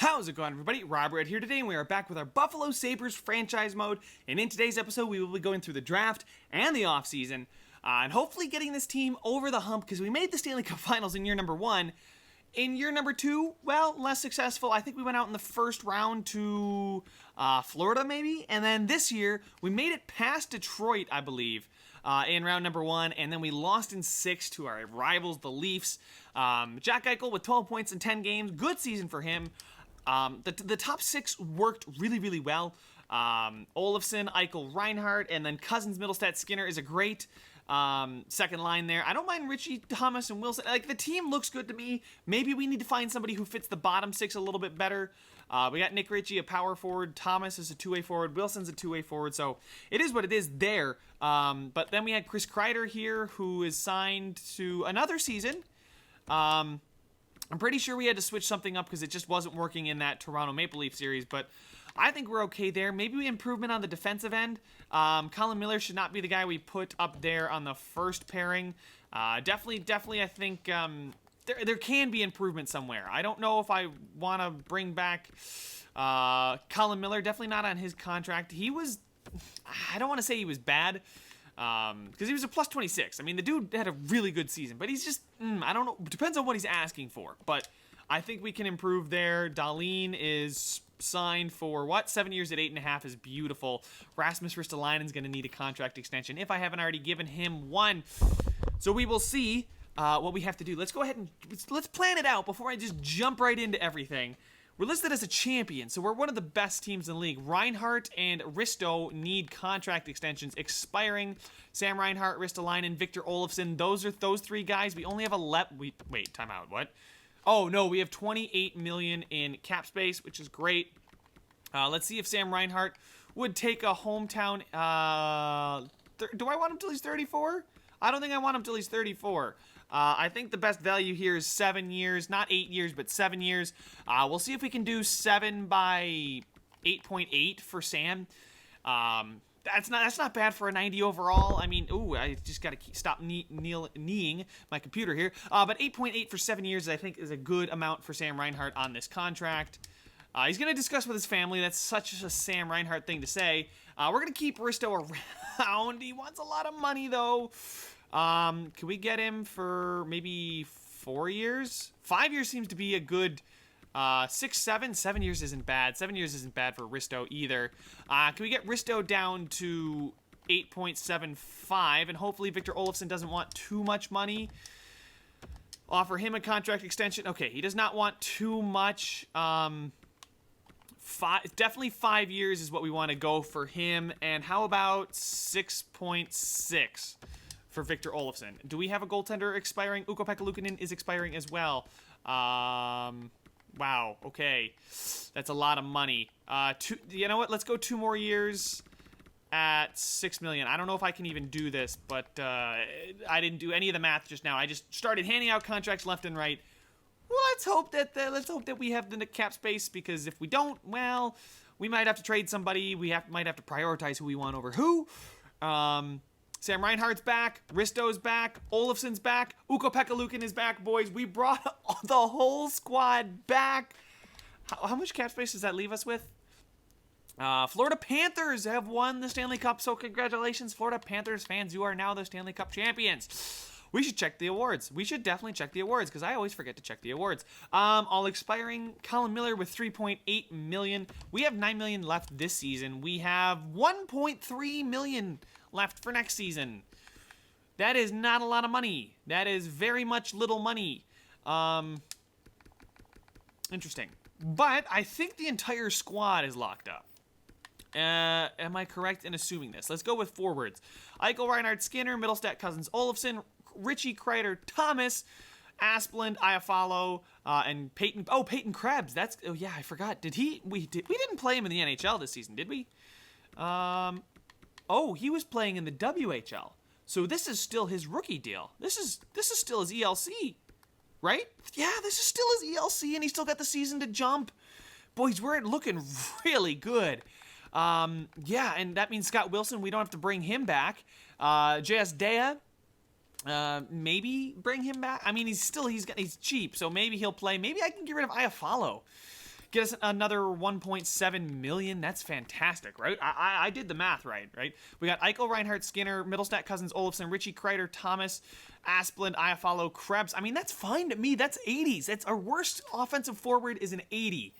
How's it going, everybody? Robert here today, and we are back with our Buffalo Sabres franchise mode. And in today's episode, we will be going through the draft and the offseason, and hopefully getting this team over the hump, because we made the Stanley Cup Finals in year number 1. In year number 2, well, less successful. I think we went out in the first round to Florida, maybe. And then this year, we made it past Detroit, I believe, in round number 1. And then we lost in 6 to our rivals, the Leafs. Jack Eichel with 12 points in 10 games. Good season for him. The top 6 worked really, really well. Olofsson, Eichel, Reinhart, and then Cousins, Middlestat, Skinner is a great second line there. I don't mind Richie, Thomas, and Wilson. Like, the team looks good to me. Maybe we need to find somebody who fits the bottom 6 a little bit better. We got Nick Ritchie, a power forward. Thomas is a two-way forward. Wilson's a two-way forward. So it is what it is there. But then we had Chris Kreider here, who is signed to another season. I'm pretty sure we had to switch something up because it just wasn't working in that Toronto Maple Leaf series, but I think we're okay there. Maybe improvement on the defensive end. Colin Miller should not be the guy we put up there on the first pairing. Definitely, I think there can be improvement somewhere. I don't know if I want to bring back Colin Miller. Definitely not on his contract. I don't want to say he was bad, because he was a plus 26. I mean, the dude had a really good season, but he's just, I don't know. Depends on what he's asking for, but I think we can improve there. Dahlin is signed for, 7 years at 8.5 is beautiful. Rasmus Ristolainen's going to need a contract extension, if I haven't already given him one. So we will see what we have to do. Let's go ahead and let's plan it out before I just jump right into everything. We're listed as a champion, so we're one of the best teams in the league. Reinhart and Risto need contract extensions expiring. Sam Reinhart, Ristolainen, Victor Olofsson, those 3 guys. We only have 11. Wait, time out. What? Oh, no, we have $28 million in cap space, which is great. Let's see if Sam Reinhart would take a hometown. Do I want him till he's 34? I don't think I want him till he's 34. I think the best value here is 7 years, not 8 years, but 7 years. We'll see if we can do 7 by 8.8 for Sam. That's not bad for a 90 overall. I mean, I just got to stop kneeing my computer here. But 8.8 for 7 years, I think, is a good amount for Sam Reinhart on this contract. He's going to discuss with his family. That's such a Sam Reinhart thing to say. We're going to keep Risto around. He wants a lot of money, though. Can we get him for maybe 4 years? 5 years seems to be a good 6, 7. 7 years isn't bad. 7 years isn't bad for Risto either. Can we get Risto down to 8.75? And hopefully Victor Olofsson doesn't want too much money. Offer him a contract extension. Okay, he does not want too much. Definitely 5 years is what we want to go for him. And how about 6.6? For Victor Olofsson. Do we have a goaltender expiring? Ukko-Pekka Luukkonen is expiring as well. Wow, okay. That's a lot of money. You know what? Let's go 2 more years at $6 million. I don't know if I can even do this, but I didn't do any of the math just now. I just started handing out contracts left and right. Well, let's hope that we have the cap space, because if we don't, well, we might have to trade somebody. We might have to prioritize who we want over who. Sam Reinhart's back, Risto's back, Olofsson's back, Ukko-Pekka Luukkonen is back, boys. We brought the whole squad back. How much cap space does that leave us with? Florida Panthers have won the Stanley Cup, so congratulations, Florida Panthers fans. You are now the Stanley Cup champions. We should check the awards. We should definitely check the awards, because I always forget to check the awards. All expiring, Colin Miller with $3.8 million. We have $9 million left this season. We have $1.3 million left for next season. That is not a lot of money. That is very much little money. Interesting. But I think the entire squad is locked up. Am I correct in assuming this? Let's go with forwards. Eichel, Reinhart, Skinner, Middlestat, Cousins, Olofsson, Richie, Kreider, Thomas, Asplund, Iafallo, and Peyton. Oh, Peyton Krebs. Yeah, I forgot. We didn't play him in the NHL this season, did we? Oh, he was playing in the WHL. So this is still his rookie deal. This is still his ELC, right? Yeah, this is still his ELC, and he still got the season to jump. Boys, we're looking really good. Yeah, and that means Scott Wilson, we don't have to bring him back. J.S. Dea, maybe bring him back. I mean, he's cheap, so maybe he'll play. Maybe I can get rid of Iafallo. Get us another 1.7 million. That's fantastic, right? I did the math right? We got Eichel, Reinhardt, Skinner, Middlestat, Cousins, Olofsson, Richie, Kreider, Thomas, Asplund, Iafallo, Krebs. I mean, that's fine to me. That's 80s. That's our worst offensive forward is an 80.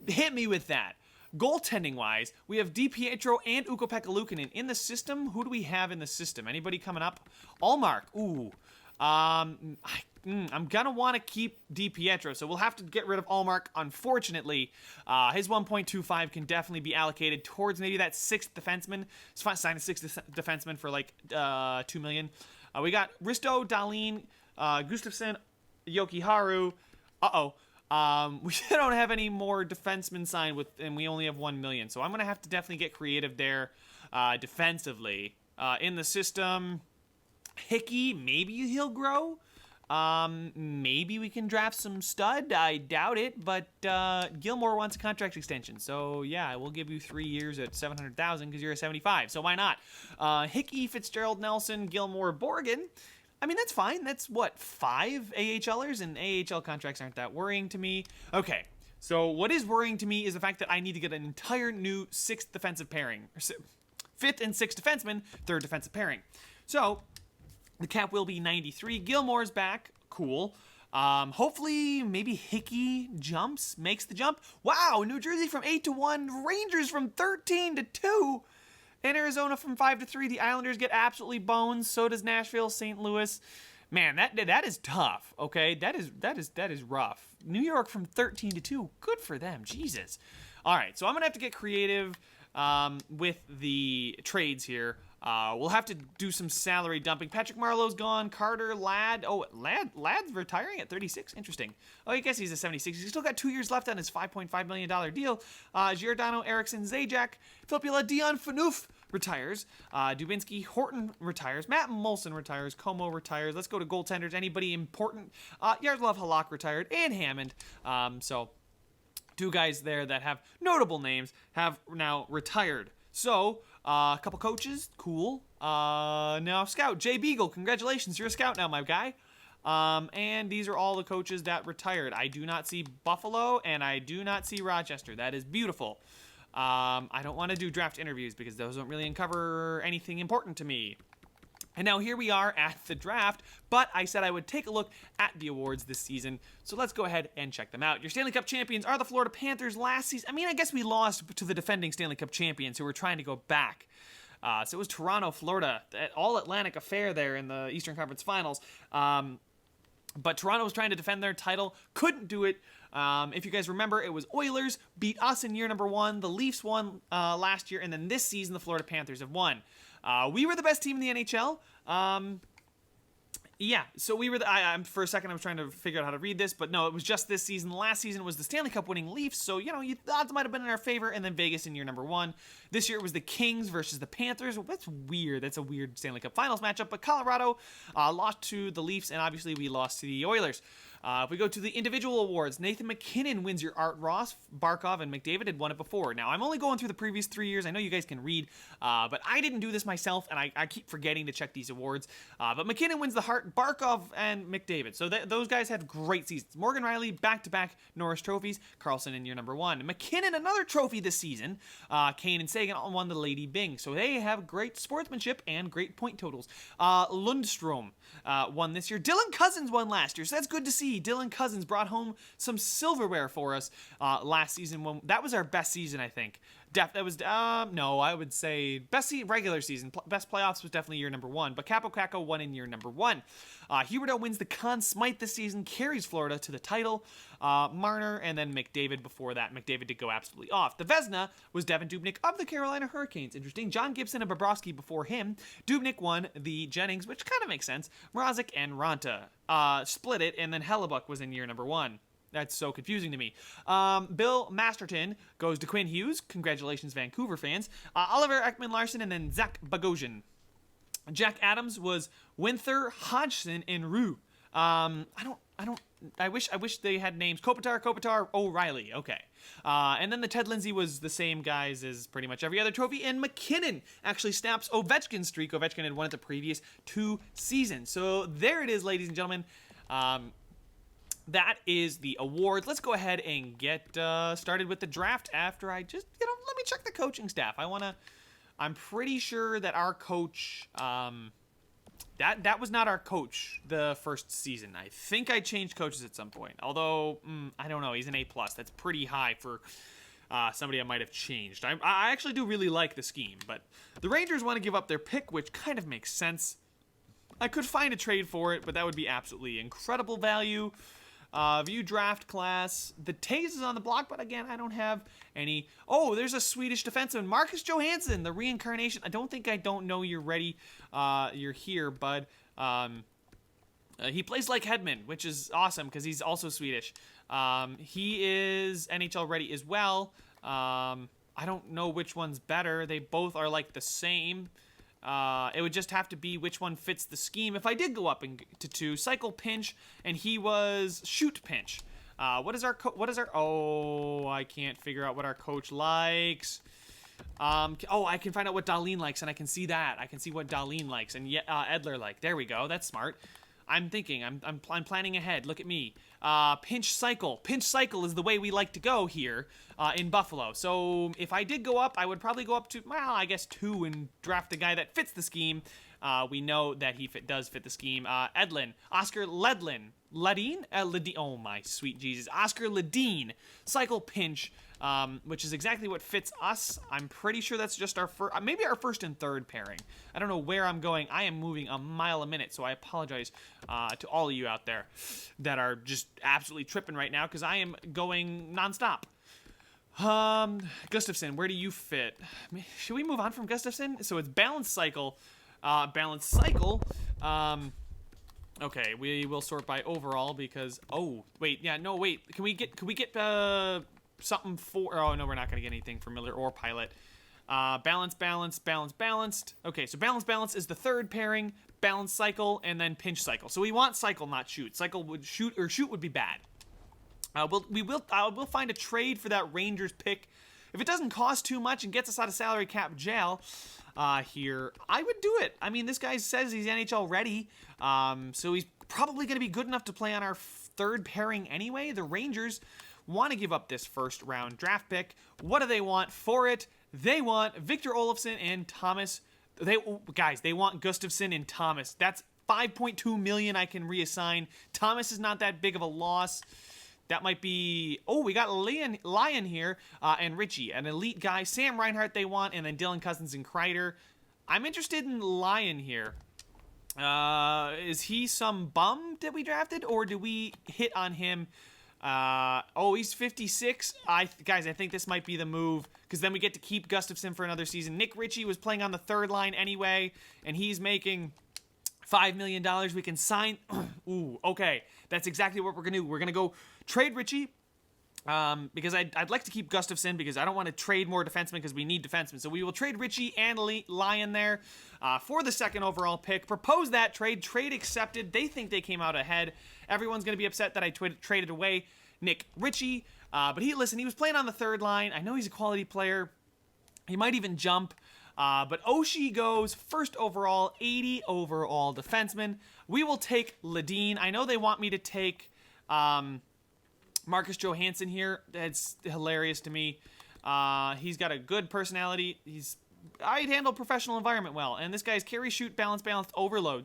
Hit me with that. Goaltending-wise, we have DiPietro and Ukko-Pekka Luukkonen in the system. Who do we have in the system? Anybody coming up? Allmark. Ooh. I'm gonna want to keep DiPietro, so we'll have to get rid of Allmark, unfortunately. His 1.25 can definitely be allocated towards maybe that sixth defenseman. It's fine to sign a sixth defenseman for like $2 million. We got Risto, Dahlin, Gustafsson, Yoki-Haru. We don't have any more defensemen signed with, and we only have 1 million. So I'm going to have to definitely get creative there defensively. In the system, Hickey, maybe he'll grow. Maybe we can draft some stud. I doubt it, but Gilmore wants a contract extension. So yeah, we'll give you 3 years at $700,000 because you're a 75. So why not? Hickey, Fitzgerald, Nelson, Gilmore, Borgen. I mean, that's fine. That's, what, 5 AHLers? And AHL contracts aren't that worrying to me. Okay, so what is worrying to me is the fact that I need to get an entire new sixth defensive pairing. Fifth and sixth defenseman, third defensive pairing. So, the cap will be 93. Gilmore's back. Cool. Hopefully, maybe Hickey makes the jump. Wow, New Jersey from 8-1. Rangers from 13-2. And Arizona from 5-3. The Islanders get absolutely bones. So does Nashville, St. Louis. Man, that is tough. Okay, that is rough. New York from 13-2. Good for them. Jesus. All right, so I'm gonna have to get creative with the trades here. We'll have to do some salary dumping. Patrick Marleau's gone. Carter, Ladd. Oh, Ladd's retiring at 36. Interesting. Oh, I guess he's a 76. He's still got 2 years left on his $5.5 million deal. Giordano, Eriksson, Zajac, Filppula, Dion Phaneuf retires. Dubinsky, Horton retires. Matt Molson retires. Como retires. Let's go to goaltenders. Anybody important? Yardlov, Halak retired, and Hammond. So 2 guys there that have notable names have now retired. So, a couple coaches, cool. Now scout, Jay Beagle, congratulations, you're a scout now, my guy. And these are all the coaches that retired. I do not see Buffalo, and I do not see Rochester. That is beautiful. I don't want to do draft interviews because those don't really uncover anything important to me. And now here we are at the draft, but I said I would take a look at the awards this season, so let's go ahead and check them out. Your Stanley Cup champions are the Florida Panthers last season. I mean, I guess we lost to the defending Stanley Cup champions who were trying to go back. So it was Toronto, Florida, that all-Atlantic affair there in the Eastern Conference Finals. But Toronto was trying to defend their title, couldn't do it. If you guys remember, it was Oilers beat us in year number 1. The Leafs won last year, and then this season the Florida Panthers have won. We were the best team in the NHL. Yeah, so we were for a second I was trying to figure out how to read this, but no, it was just this season. Last season was the Stanley Cup winning Leafs, so, you know, the odds might have been in our favor, and then Vegas in year number 1. This year it was the Kings versus the Panthers. Well, that's weird. That's a weird Stanley Cup Finals matchup, but Colorado lost to the Leafs, and obviously we lost to the Oilers. If we go to the individual awards, Nathan McKinnon wins your Art Ross. Barkov and McDavid had won it before. Now, I'm only going through the previous 3 years. I know you guys can read, but I didn't do this myself, and I keep forgetting to check these awards. But McKinnon wins the Hart, Barkov and McDavid. So those guys had great seasons. Morgan Riley, back-to-back Norris trophies. Carlson in year number 1. McKinnon, another trophy this season. Kane and Sagan all won the Lady Byng. So they have great sportsmanship and great point totals. Lundstrom won this year. Dylan Cousins won last year, so that's good to see. Dylan Cousins brought home some silverware for us last season. That was our best season, I think. No, I would say best regular season. Best playoffs was definitely year number 1, but Capo Caco won in year number 1. Huberdeau wins the Conn Smythe this season, carries Florida to the title. Marner, and then McDavid before that. McDavid did go absolutely off. The Vezina was Devin Dubnyk of the Carolina Hurricanes. Interesting. John Gibson and Bobrovsky before him. Dubnyk won the Jennings, which kind of makes sense. Mrazek and Ranta split it, and then Hellebuck was in year number 1. That's so confusing to me. Bill Masterton goes to Quinn Hughes. Congratulations, Vancouver fans. Oliver Ekman-Larsson, and then Zach Bogosian. Jack Adams was Winther, Hodgson, and Rue. I wish they had names. Kopitar, O'Reilly. Okay. And then the Ted Lindsay was the same guys as pretty much every other trophy. And McKinnon actually snaps Ovechkin's streak. Ovechkin had won it the previous 2 seasons. So there it is, ladies and gentlemen. that is the awards. Let's go ahead and get started with the draft after I just, let me check the coaching staff. I'm pretty sure that our coach, that was not our coach the first season. I think I changed coaches at some point. Although, I don't know, he's an A+. That's pretty high for somebody I might have changed. I actually do really like the scheme, but the Rangers want to give up their pick, which kind of makes sense. I could find a trade for it, but that would be absolutely incredible value. View draft class. The Tays is on the block, but again, I don't have any. Oh, there's a Swedish defenseman, Marcus Johansson, the reincarnation. I don't know you're ready. You're here, bud. He plays like Hedman, which is awesome because he's also Swedish. He is NHL ready as well. I don't know which one's better. They both are like the same. It would just have to be which one fits the scheme. If I did go up to 2, cycle pinch, and he was shoot pinch. What is our I can't figure out what our coach likes. I can find out what Dahlin likes, and I can see that. I can see what Dahlin likes, and Edler like. There we go. That's smart. I'm thinking. I'm planning ahead. Look at me. Pinch cycle. Pinch cycle is the way we like to go here in Buffalo. So if I did go up, I would probably go up to, I guess 2 and draft a guy that fits the scheme. We know that he does fit the scheme. Edlin. Oscar Ledlin. Ledin? Oh, my sweet Jesus. Oscar Ledin. Cycle pinch. Which is exactly what fits us. I'm pretty sure that's just our maybe our first and third pairing. I don't know where I'm going. I am moving a mile a minute, so I apologize to all of you out there that are just absolutely tripping right now because I am going nonstop. Gustafson, where do you fit? Should we move on from Gustafson? So it's balance cycle. Okay, we will sort by overall because Can we get something for... Oh, no, we're not going to get anything for Miller or Pilot. Balanced. Okay, so balance is the third pairing, balance cycle, and then pinch cycle. So we want cycle, not shoot. Cycle would shoot would be bad. We'll find a trade for that Rangers pick. If it doesn't cost too much and gets us out of salary cap jail here, I would do it. I mean, this guy says he's NHL ready, so he's probably going to be good enough to play on our third pairing anyway. The Rangers want to give up this first round draft pick. What do they want for it? They want Victor Olofsson and Thomas. They want Gustafsson and Thomas. That's $5.2 million I can reassign. Thomas is not that big of a loss. That might be... Oh, we got Lyon here and Richie, an elite guy. Sam Reinhart they want, and then Dylan Cousins and Kreider. I'm interested in Lyon here. Is he some bum that we drafted, or do we hit on him? He's 56. Guys, I think this might be the move, because then we get to keep Gustafsson for another season. Nick Ritchie was playing on the third line anyway, and he's making $5 million. We can sign... Ooh, okay. That's exactly what we're going to do. We're going to go trade Ritchie, because I'd like to keep Gustafsson, because I don't want to trade more defensemen, because we need defensemen. So we will trade Ritchie and Lyon there for the second overall pick. Propose that trade. Trade accepted. They think they came out ahead. Everyone's going to be upset that I traded away Nick Ritchie. But he was playing on the third line. I know he's a quality player. He might even jump. But Oshie goes first overall, 80 overall defenseman. We will take Ledin. I know they want me to take Marcus Johansson here. That's hilarious to me. He's got a good personality. I'd handle professional environment well, and this guy's carry, shoot, balanced, overload.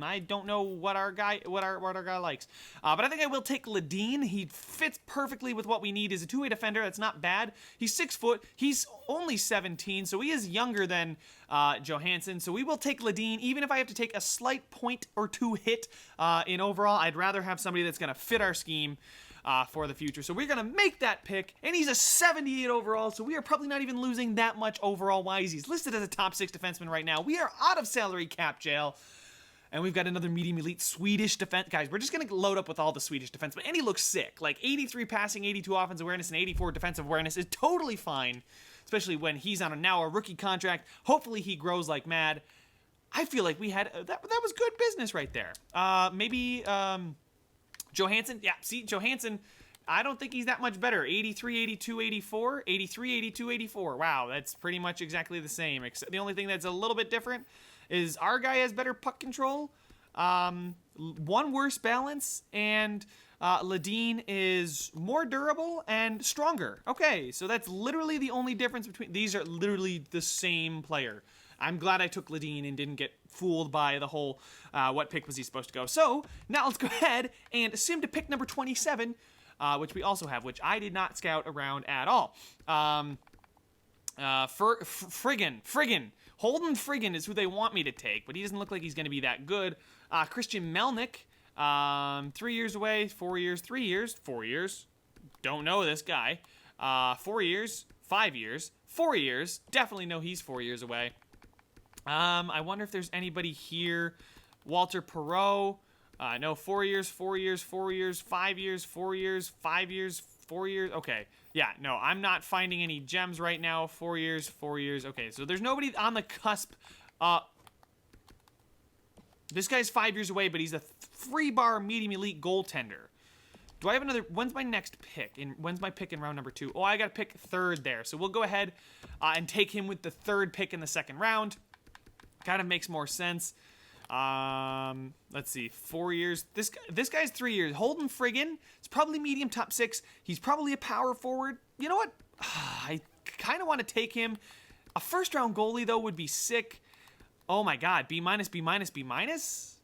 I don't know what our guy likes, but I think I will take Ledin. He fits perfectly with what we need. He's a two-way defender. That's not bad. He's 6 foot. He's only 17, so he is younger than Johansson. So we will take Ledin, even if I have to take a slight point or two hit in overall. I'd rather have somebody that's going to fit our scheme for the future. So we're going to make that pick, and he's a 78 overall, so we are probably not even losing that much overall-wise. He's listed as a top 6 defenseman right now. We are out of salary cap jail, and we've got another medium elite Swedish defense. Guys, we're just going to load up with all the Swedish defensemen, and he looks sick. Like 83 passing, 82 offensive awareness, and 84 defensive awareness is totally fine, especially when he's on a rookie contract. Hopefully he grows like mad. I feel like we had that was good business right there. Maybe Johansson, Johansson, I don't think he's that much better. 83, 82, 84, 83, 82, 84. Wow, that's pretty much exactly the same. Except the only thing that's a little bit different is our guy has better puck control, one worse balance, and Ledeen is more durable and stronger. Okay, so that's literally the only difference between... These are literally the same player. I'm glad I took Ledeen and didn't get fooled by the whole, what pick was he supposed to go. So, now let's go ahead and sim to pick number 27, which we also have, which I did not scout around at all. Friggin. Holden Friggin is who they want me to take, but he doesn't look like he's going to be that good. Christian Melnick, 3 years away, 4 years, 3 years, 4 years. Don't know this guy. 4 years, 5 years, 4 years. Definitely know he's 4 years away. I wonder if there's anybody here. Walter Perreault. No, 4 years, 4 years, 4 years, 5 years, 4 years, 5 years, 4 years. Okay. Yeah, no, I'm not finding any gems right now. 4 years, 4 years. Okay, so there's nobody on the cusp. This guy's 5 years away, but he's a 3-bar medium elite goaltender. Do I have another? When's my next pick? When's my pick in round number 2? Oh, I got to pick third there. So we'll go ahead and take him with the third pick in the second round. Kind of makes more sense. Let's see, 4 years. This guy's 3 years. Holden Friggin. It's probably medium top 6. He's probably a power forward. You know what? I kind of want to take him. A first round goalie though would be sick. Oh my God, B minus, B minus, B minus.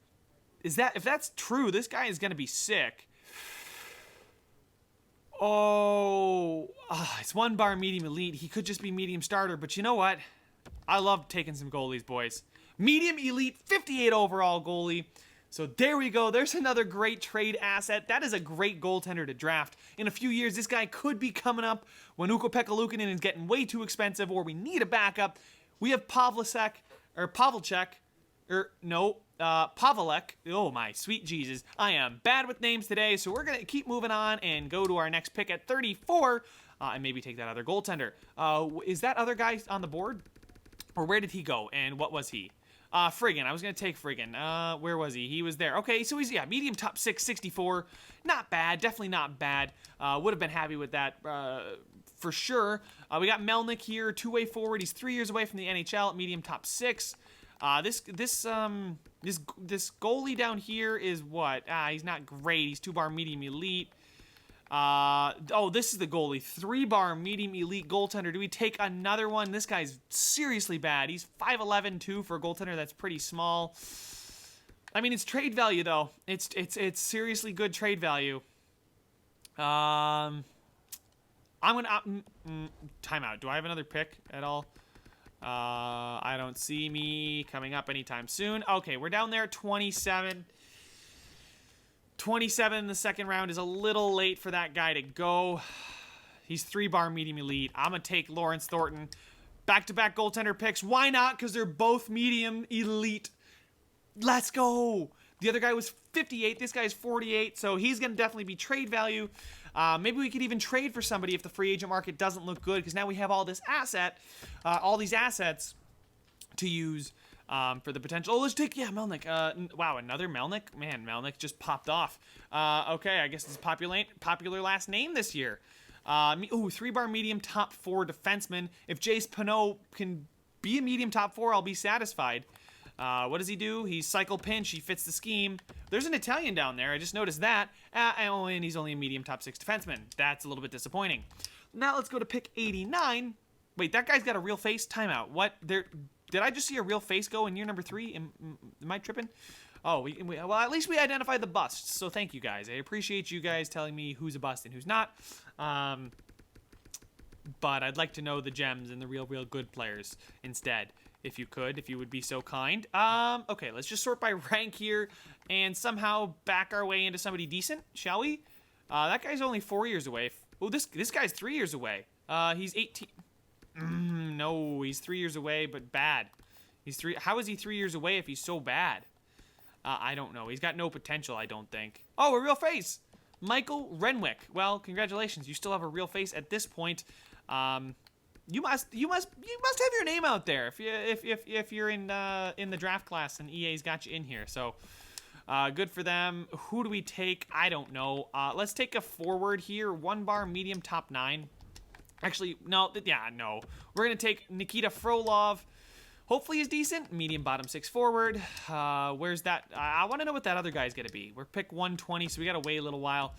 If that's true, this guy is gonna be sick. Oh, it's 1-bar medium elite. He could just be medium starter, but you know what? I love taking some goalies, boys. Medium elite, 58 overall goalie. So there we go. There's another great trade asset. That is a great goaltender to draft. In a few years, this guy could be coming up when Ukko-Pekka Luukkonen is getting way too expensive or we need a backup. We have Pavelek. Oh my sweet Jesus. I am bad with names today, so we're going to keep moving on and go to our next pick at 34 and maybe take that other goaltender. Is that other guy on the board? Or where did he go and what was he? Friggin. I was going to take Friggin. Where was he? He was there. Okay, so he's, yeah, medium top 6, 64. Not bad. Definitely not bad. Would have been happy with that for sure. We got Melnick here, two-way forward. He's 3 years away from the NHL at medium top 6. This goalie down here is what? He's not great. He's 2-bar medium elite. This is the goalie. 3-bar medium elite goaltender. Do we take another one? This guy's seriously bad. He's 5'11", too, for a goaltender. That's pretty small. I mean, it's trade value, though. It's seriously good trade value. I'm gonna timeout. Do I have another pick at all? I don't see me coming up anytime soon. Okay, we're down there at 27. 27 in the second round is a little late for that guy to go. He's 3-bar medium elite. I'm going to take Lawrence Thornton. Back-to-back goaltender picks. Why not? Because they're both medium elite. Let's go. The other guy was 58. This guy's 48, so he's going to definitely be trade value. Maybe we could even trade for somebody if the free agent market doesn't look good, because now we have all this all these assets to use for the potential. Oh, let's take, Melnick. Wow, another Melnick? Man, Melnick just popped off. Okay, I guess it's a popular last name this year. 3-bar medium top 4 defenseman. If Jace Pinot can be a medium top 4, I'll be satisfied. What does he do? He's cycle pinch. He fits the scheme. There's an Italian down there. I just noticed that. And he's only a medium top 6 defenseman. That's a little bit disappointing. Now let's go to pick 89. Wait, that guy's got a real face? Timeout. What? Did I just see a real face go in year number 3? Am I tripping? Oh, well, at least we identified the busts. So thank you guys. I appreciate you guys telling me who's a bust and who's not. But I'd like to know the gems and the real good players instead. If you would be so kind. Okay, let's just sort by rank here and somehow back our way into somebody decent, shall we? That guy's only 4 years away. Oh, this guy's 3 years away. He's 18. No, he's 3 years away, but bad. How is he 3 years away if he's so bad? I don't know. He's got no potential, I don't think. Oh, a real face. Michael Renwick. Well, congratulations. You still have a real face at this point. You must have your name out there if you're in the draft class and EA's got you in here. So good for them. Who do we take? I don't know. Let's take a forward here. 1-bar medium top 9. Actually, no. Yeah, no. We're gonna take Nikita Frolov. hopefully is decent. Medium bottom 6 forward. Where's that? I want to know what that other guy's going to be. We're pick 120, so we got to wait a little while.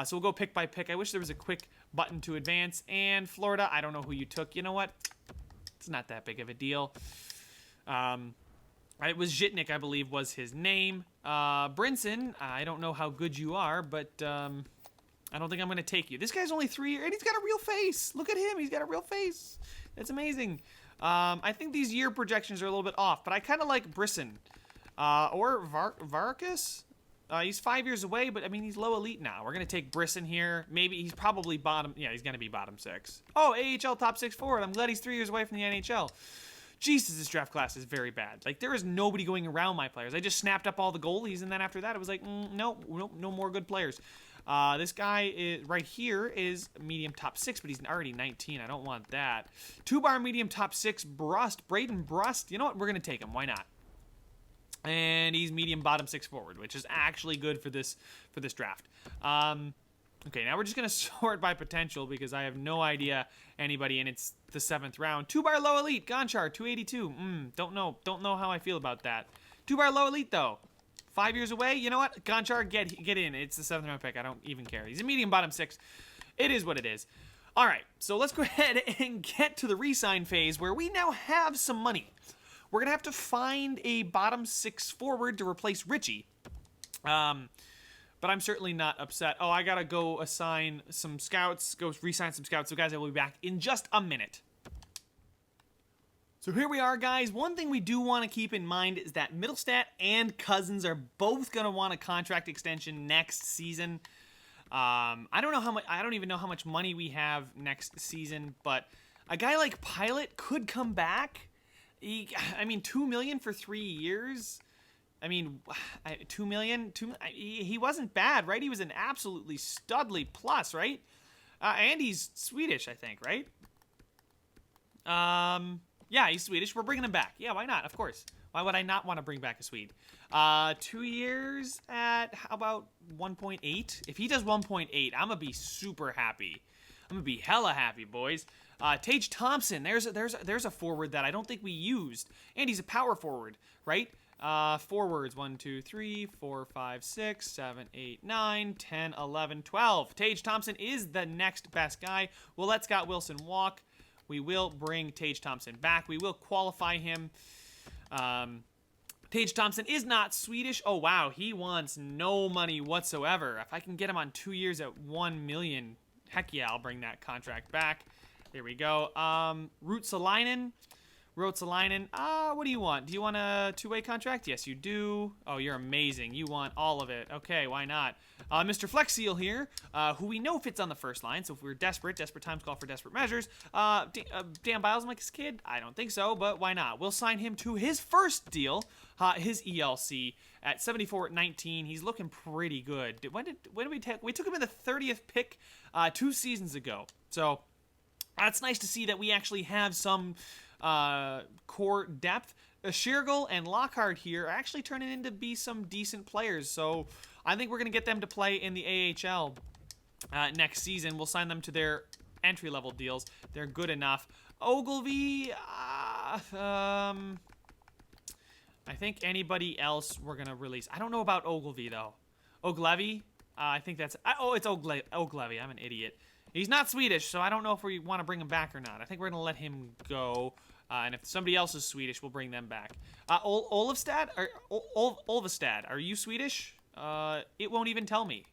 So we'll go pick by pick. I wish there was a quick button to advance. And Florida, I don't know who you took. You know what? It's not that big of a deal. It was Zhitnik, I believe, was his name. Brinson, I don't know how good you are, but I don't think I'm going to take you. This guy's only 3 years, and he's got a real face. Look at him. He's got a real face. That's amazing. I think these year projections are a little bit off, but I kind of like Brisson. Or Varkas. He's 5 years away, but, I mean, he's low elite now. We're going to take Brisson here. Maybe he's probably bottom. Yeah, he's going to be bottom 6. Oh, AHL top 6 forward. I'm glad he's 3 years away from the NHL. Jesus, this draft class is very bad. Like, there is nobody going around my players. I just snapped up all the goalies, and then after that, it was like, no more good players. This guy is, right here is medium top 6, but he's already 19. I don't want that. 2-bar medium top 6, Braden Brust. You know what? We're going to take him. Why not? And he's medium bottom 6 forward, which is actually good for this draft. Okay, now we're just going to sort by potential because I have no idea anybody, and it's the 7th round. 2-bar low elite, Gonchar, 282. Don't know how I feel about that. 2-bar low elite, though. 5 years away. You know what? Gonchar, get in. It's the 7th round pick. I don't even care. He's a medium bottom 6. It is what it is. All right, so let's go ahead and get to the re-sign phase where we now have some money. We're going to have to find a bottom 6 forward to replace Richie. But I'm certainly not upset. Oh, I got to go assign some scouts, go re-sign some scouts. So, guys, I will be back in just a minute. So here we are, guys. One thing we do want to keep in mind is that Middlestat and Cousins are both going to want a contract extension next season. I don't even know how much money we have next season, but a guy like Pilot could come back. I mean, $2 million for 3 years. I mean, $2 million. He wasn't bad, right? He was an absolutely studly plus, right? And he's Swedish, I think, right? Yeah, he's Swedish. We're bringing him back. Yeah, why not? Of course. Why would I not want to bring back a Swede? 2 years at, how about 1.8? If he does 1.8, I'm going to be super happy. I'm going to be hella happy, boys. Tej Thompson, there's a forward that I don't think we used. And he's a power forward, right? Forwards, 1, 2, 3, 4, 5, 6, 7, 8, 9, 10, 11, 12. Tej Thompson is the next best guy. We'll let Scott Wilson walk. We will bring Tej Thompson back. We will qualify him. Tej Thompson is not Swedish. Oh, wow. He wants no money whatsoever. If I can get him on 2 years at $1 million, heck yeah, I'll bring that contract back. There we go. Ruotsalainen. What do you want? Do you want a 2-way contract? Yes, you do. Oh, you're amazing. You want all of it. Okay, why not? Mr. Flex Seal here, who we know fits on the first line. So if we're desperate times call for desperate measures. Dan Biles like his kid? I don't think so, but why not? We'll sign him to his first deal, his ELC at 74-19. He's looking pretty good. When did we take? We took him in the 30th pick 2 seasons ago. So that's nice to see that we actually have some core depth. Shergill and Lockhart here are actually turning into be some decent players, so I think we're going to get them to play in the AHL next season. We'll sign them to their entry-level deals. They're good enough. Ogilvy, I think anybody else we're going to release. I don't know about Ogilvy, though. Oglevy? I think that's... it's Oglevy. I'm an idiot. He's not Swedish, so I don't know if we want to bring him back or not. I think we're going to let him go. And if somebody else is Swedish, we'll bring them back. Olvstad, are you Swedish? It won't even tell me.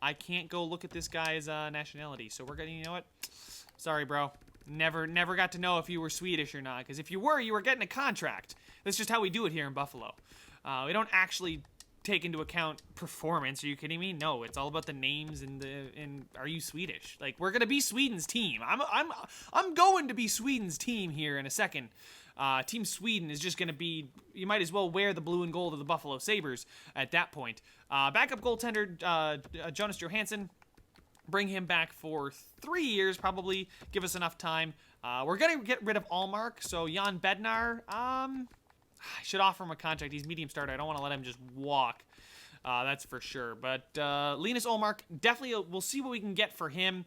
I can't go look at this guy's nationality. So we're going to, you know what? Sorry, bro. Never got to know if you were Swedish or not. Because if you were getting a contract. That's just how we do it here in Buffalo. We don't actually take into account performance. Are you kidding me? No, it's all about the names and are you Swedish? Like, we're gonna be Sweden's team. I'm going to be Sweden's team here in a second. Team Sweden is just gonna be. You might as well wear the blue and gold of the Buffalo Sabres at that point. Backup goaltender Jonas Johansson. Bring him back for 3 years, probably. Give us enough time. We're gonna get rid of Allmark, so Jan Bednar. I should offer him a contract. He's medium starter. I don't want to let him just walk. That's for sure. But Linus Ullmark, definitely we'll see what we can get for him.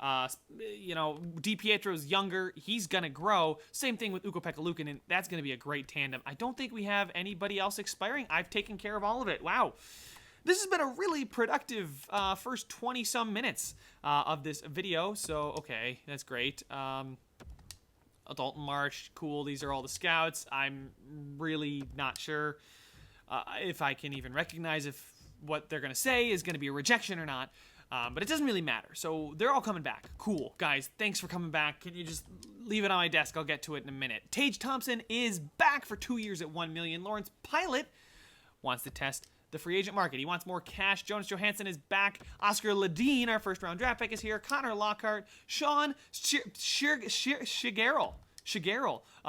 DiPietro's younger. He's going to grow. Same thing with Ukko-Pekka Luukkonen. That's going to be a great tandem. I don't think we have anybody else expiring. I've taken care of all of it. Wow. This has been a really productive first 20-some minutes of this video. So, okay, that's great. Dalton Marsh, cool. These are all the scouts. I'm really not sure if I can even recognize if what they're going to say is going to be a rejection or not. But it doesn't really matter. So they're all coming back. Cool. Guys, thanks for coming back. Can you just leave it on my desk? I'll get to it in a minute. Tej Thompson is back for 2 years at $1 million. Lawrence Pilot wants to test the free agent market. He wants more cash. Jonas Johansson is back. Oscar Ledeen, our first-round draft pick, is here. Connor Lockhart. Sean Shigerel.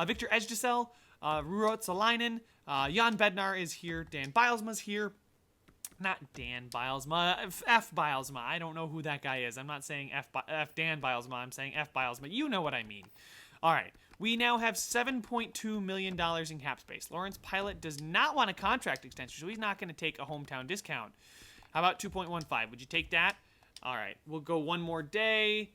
Victor Ejdesel. Ruot Salainen. Jan Bednar is here. Dan Bilesma's here. Not Dan Bilesma, F. Bilesma. I don't know who that guy is. I'm not saying F Dan Bilesma. I'm saying F. Bilesma. You know what I mean. All right. We now have $7.2 million in cap space. Lawrence Pilot does not want a contract extension, so he's not going to take a hometown discount. How about 2.15? Would you take that? All right. We'll go one more day.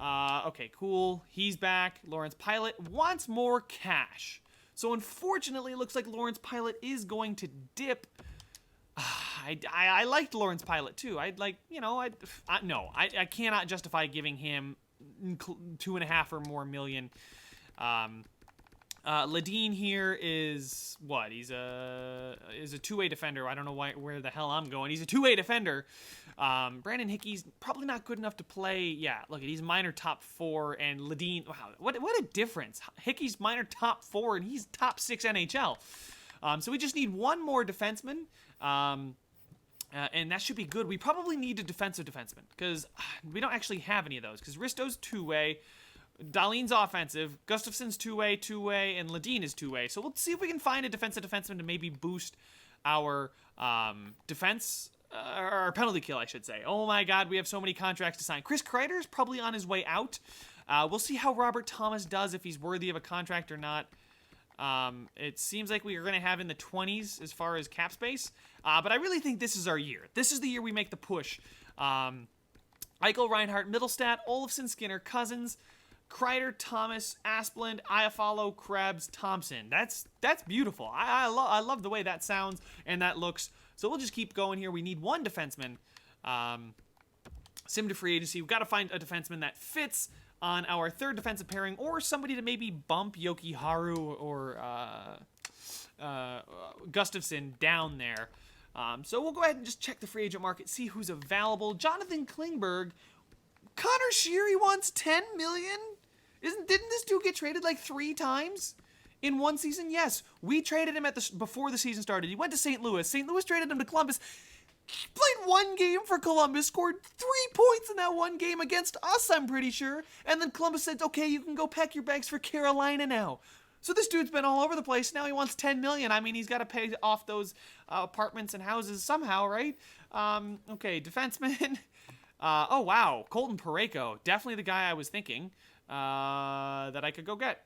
Okay, cool. He's back. Lawrence Pilot wants more cash. So unfortunately, it looks like Lawrence Pilot is going to dip. I liked Lawrence Pilot too. I'd like, I cannot justify giving him 2.5 or more million. Ledeen here is what? He's a two-way defender. I don't know where the hell I'm going. He's a two-way defender. Brandon Hickey's probably not good enough to play. Yeah, look, he's minor top 4, and Ledeen. Wow, what a difference. Hickey's minor top 4, and he's top 6 NHL. So we just need one more defenseman. And that should be good. We probably need a defensive defenseman because we don't actually have any of those. Because Risto's two-way, Dahlin's offensive, Gustafson's two-way, and Ledeen is two-way. So we'll see if we can find a defensive defenseman to maybe boost our defense, or penalty kill, I should say. Oh my God, we have so many contracts to sign. Chris Kreider's probably on his way out. We'll see how Robert Thomas does, if he's worthy of a contract or not. It seems like we are going to have in the 20s as far as cap space. But I really think this is our year. This is the year we make the push. Eichel, Reinhart, Middlestat, Olofsson, Skinner, Cousins, Kreider, Thomas, Asplund, Iafallo, Krebs, Thompson. That's beautiful. I love the way that sounds and that looks. So we'll just keep going here. We need one defenseman. Sim to free agency. We've got to find a defenseman that fits on our third defensive pairing, or somebody to maybe bump Yoki Haru or Gustafsson down there. So we'll go ahead and just check the free agent market, see who's available. Jonathan Klingberg. Connor Sheary wants $10 million? Didn't this dude get traded like 3 times in one season? Yes, we traded him before the season started. He went to St. Louis. St. Louis traded him to Columbus. He played one game for Columbus, scored 3 points in that one game against us, I'm pretty sure. And then Columbus said, okay, you can go pack your bags for Carolina now. So this dude's been all over the place. Now he wants $10 million. I mean, he's got to pay off those apartments and houses somehow, right? Okay, defenseman. Oh, wow. Colton Perico. Definitely the guy I was thinking that I could go get.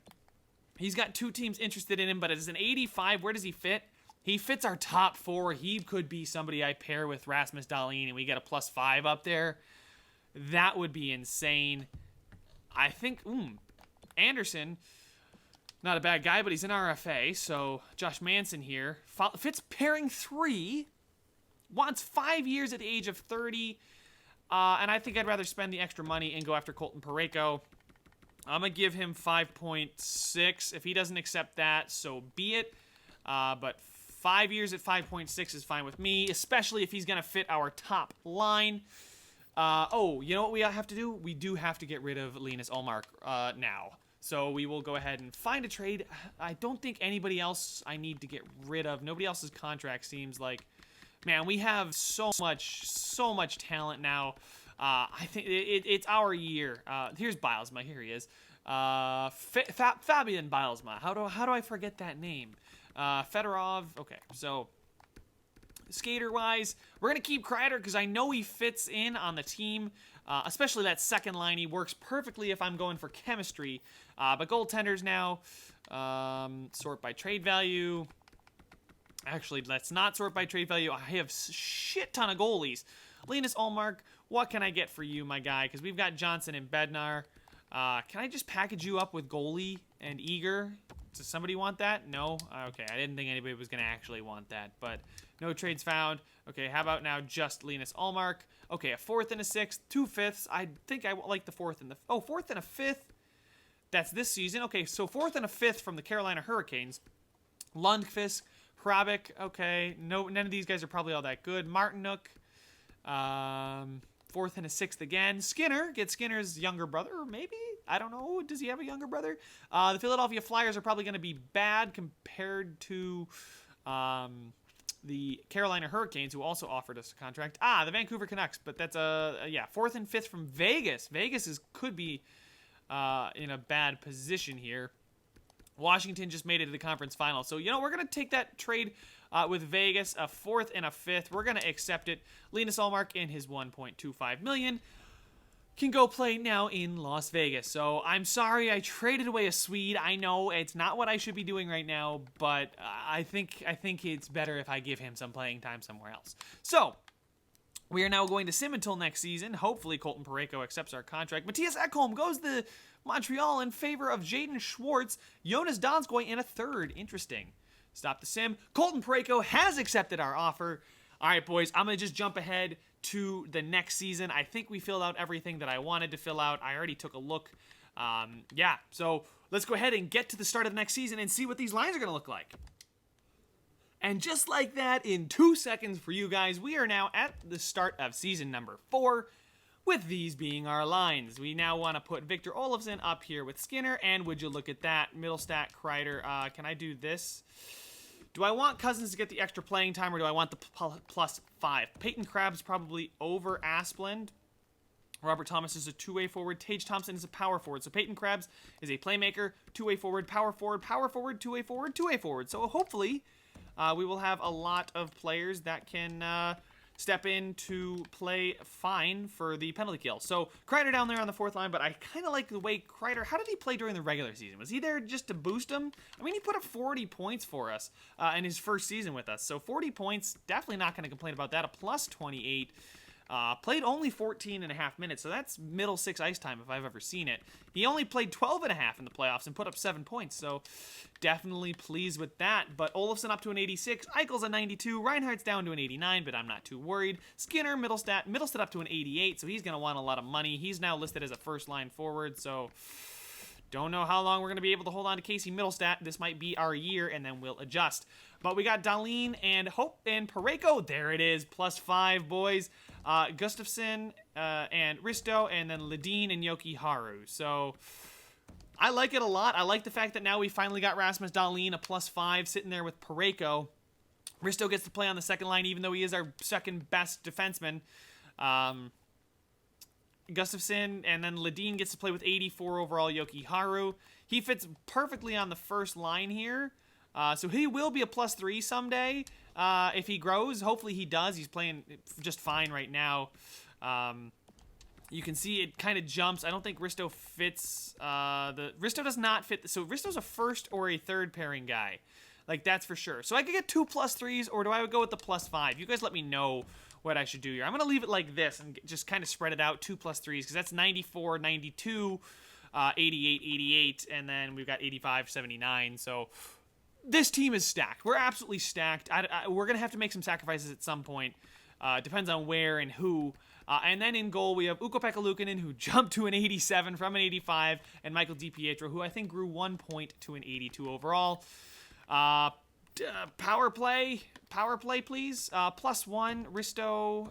He's got 2 teams interested in him, but as an 85, where does he fit? He fits our top 4. He could be somebody I pair with Rasmus Dahlin, and we get a +5 up there. That would be insane. I think, Anderson, not a bad guy, but he's an RFA, so Josh Manson here. Fits pairing 3, wants 5 years at the age of 30, and I think I'd rather spend the extra money and go after Colton Perico. I'm going to give him 5.6. If he doesn't accept that, so be it. But 5 years at 5.6 is fine with me, especially if he's going to fit our top line. You know what we have to do? We do have to get rid of Linus Ullmark now. So we will go ahead and find a trade. I don't think anybody else I need to get rid of. Nobody else's contract seems like... Man, we have so much talent now. I think it's our year. Here's Bilesma. Here he is. Fabian Bilesma. How do I forget that name? Fedorov. Okay, so skater-wise, we're going to keep Kreider because I know he fits in on the team, especially that second line. He works perfectly if I'm going for chemistry. But goaltenders now, sort by trade value. Actually, let's not sort by trade value. I have a shit ton of goalies. Linus Ullmark, what can I get for you, my guy? Because we've got Johnson and Bednar. Can I just package you up with goalie and Eager? Does somebody want that? No? Okay, I didn't think anybody was going to actually want that, but no trades found. Okay, how about now just Linus Ullmark? Okay, a 4th and a 6th, 2 5ths. I think I like the 4th and the... Oh, 4th and a 5th. That's this season. Okay, so 4th and a 5th from the Carolina Hurricanes. Lundqvist, Hrabik. Okay, none of these guys are probably all that good. Martinuk. 4th and a 6th again. Skinner. Get Skinner's younger brother, maybe? I don't know. Does he have a younger brother? The Philadelphia Flyers are probably going to be bad compared to the Carolina Hurricanes, who also offered us a contract. The Vancouver Canucks, but that's yeah, 4th and 5th from Vegas. Vegas could be in a bad position here. Washington just made it to the conference final. So, we're going to take that trade with Vegas, a 4th and a 5th. We're going to accept it. Linus Ullmark and his $1.25 million can go play now in Las Vegas. So I'm sorry I traded away a Swede. I know it's not what I should be doing right now, but I think it's better if I give him some playing time somewhere else. So we are now going to sim until next season. Hopefully Colton Perico accepts our contract. Matthias Ekholm goes to Montreal in favor of Jaden Schwartz, Jonas Donskoy, and a 3rd. Interesting. Stop the sim. Colton Perico has accepted our offer. All right, boys, I'm going to just jump ahead to the next season. I think we filled out everything that I wanted to fill out. I already took a look. Yeah, so let's go ahead and get to the start of the next season and see what these lines are going to look like. And just like that, in 2 seconds for you guys, we are now at the start of season number 4, with these being our lines. We now want to put Victor Olofsson up here with Skinner, and would you look at that, Middlestat, Kreider. Can I do this? Do I want Cousins to get the extra playing time, or do I want the +5? Peyton Krabs probably over Asplund. Robert Thomas is a two-way forward. Tej Thompson is a power forward. So Peyton Krabs is a playmaker, two-way forward, power forward, two-way forward, two-way forward. So hopefully we will have a lot of players that can step in to play fine for the penalty kill. So Kreider down there on the 4th line, but I kind of like the way Kreider, how did he play during the regular season? Was he there just to boost him? I mean, he put up 40 points for us in his first season with us. So 40 points, definitely not going to complain about that. A +28. Played only 14 and a half minutes, so that's middle 6 ice time if I've ever seen it. He only played 12 and a half in the playoffs and put up 7 points, so definitely pleased with that. But Olofsson up to an 86, Eichel's a 92, Reinhardt's down to an 89, but I'm not too worried. Skinner, Middlestat up to an 88, so he's going to want a lot of money. He's now listed as a first-line forward, so don't know how long we're going to be able to hold on to Casey Middlestat. This might be our year, and then we'll adjust. But we got Dahlin and Hope and Perico. There it is, +5, boys. Gustafsson and Risto, and then Ledeen and Yoki Haru. So I like it a lot. I like the fact that now we finally got Rasmus Dahlin, a +5, sitting there with Perico. Risto gets to play on the second line, even though he is our second best defenseman. Gustafsson, and then Ledeen gets to play with 84 overall Yoki Haru. He fits perfectly on the first line here. So he will be a +3 someday if he grows. Hopefully he does. He's playing just fine right now. You can see it kind of jumps. I don't think Risto fits. Risto does not fit. So Risto's a first or a third pairing guy. Like, that's for sure. So I could get 2 +3s, or do I go with the +5? You guys let me know what I should do here. I'm going to leave it like this and just kind of spread it out, 2 +3s, because that's 94, 92, 88, 88, and then we've got 85, 79. So this team is stacked. We're absolutely stacked. We're going to have to make some sacrifices at some point. Depends on where and who. And then in goal, we have Ukko-Pekka Luukkonen, who jumped to an 87 from an 85, and Michael DiPietro, who I think grew 1 point to an 82 overall. Power play, please. +1, Risto.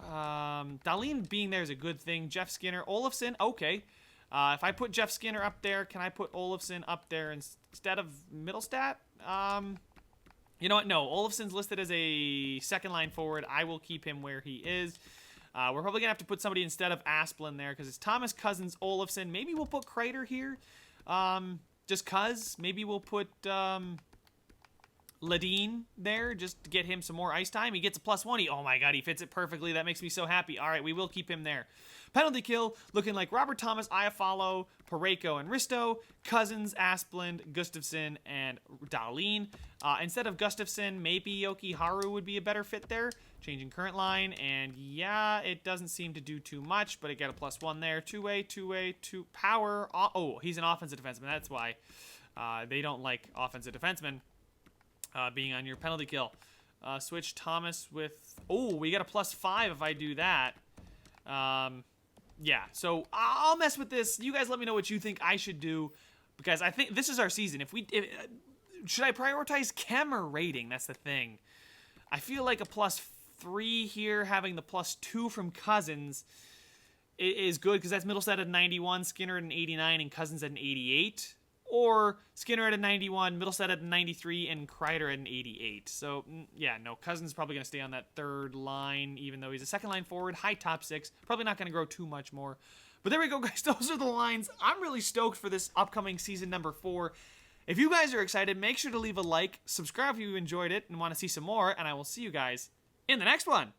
Dahlin being there is a good thing. Jeff Skinner, Olofsson, okay. If I put Jeff Skinner up there, can I put Olofsson up there instead of Middlestat? You know what? No, Olofsson's listed as a second-line forward. I will keep him where he is. We're probably going to have to put somebody instead of Asplund there because it's Thomas, Cousins, Olofsson. Maybe we'll put Kreider here just because. Maybe we'll put Ledeen there just to get him some more ice time. He gets a +1. Oh, my God, he fits it perfectly. That makes me so happy. All right, we will keep him there. Penalty kill, looking like Robert Thomas, Iafallo, Perico, and Risto. Cousins, Asplund, Gustafsson, and Dahlin. Instead of Gustafsson, maybe Yoki Haru would be a better fit there. Changing current line, and yeah, it doesn't seem to do too much, but it got a +1 there. Two-way, two power. Oh, he's an offensive defenseman. That's why they don't like offensive defensemen being on your penalty kill. Switch Thomas with... Oh, we get a +5 if I do that. Yeah, so I'll mess with this. You guys let me know what you think I should do, because I think this is our season. Should I prioritize chem or rating? That's the thing. I feel like a +3 here, having the +2 from Cousins is good, because that's Middlestat at 91, Skinner at an 89, and Cousins at an 88. Or Skinner at a 91, Middlestat at a 93, and Kreider at an 88. So, yeah, no, Cousins is probably going to stay on that third line, even though he's a second line forward, high top six. Probably not going to grow too much more. But there we go, guys. Those are the lines. I'm really stoked for this upcoming season number 4. If you guys are excited, make sure to leave a like, subscribe if you enjoyed it and want to see some more, and I will see you guys in the next one.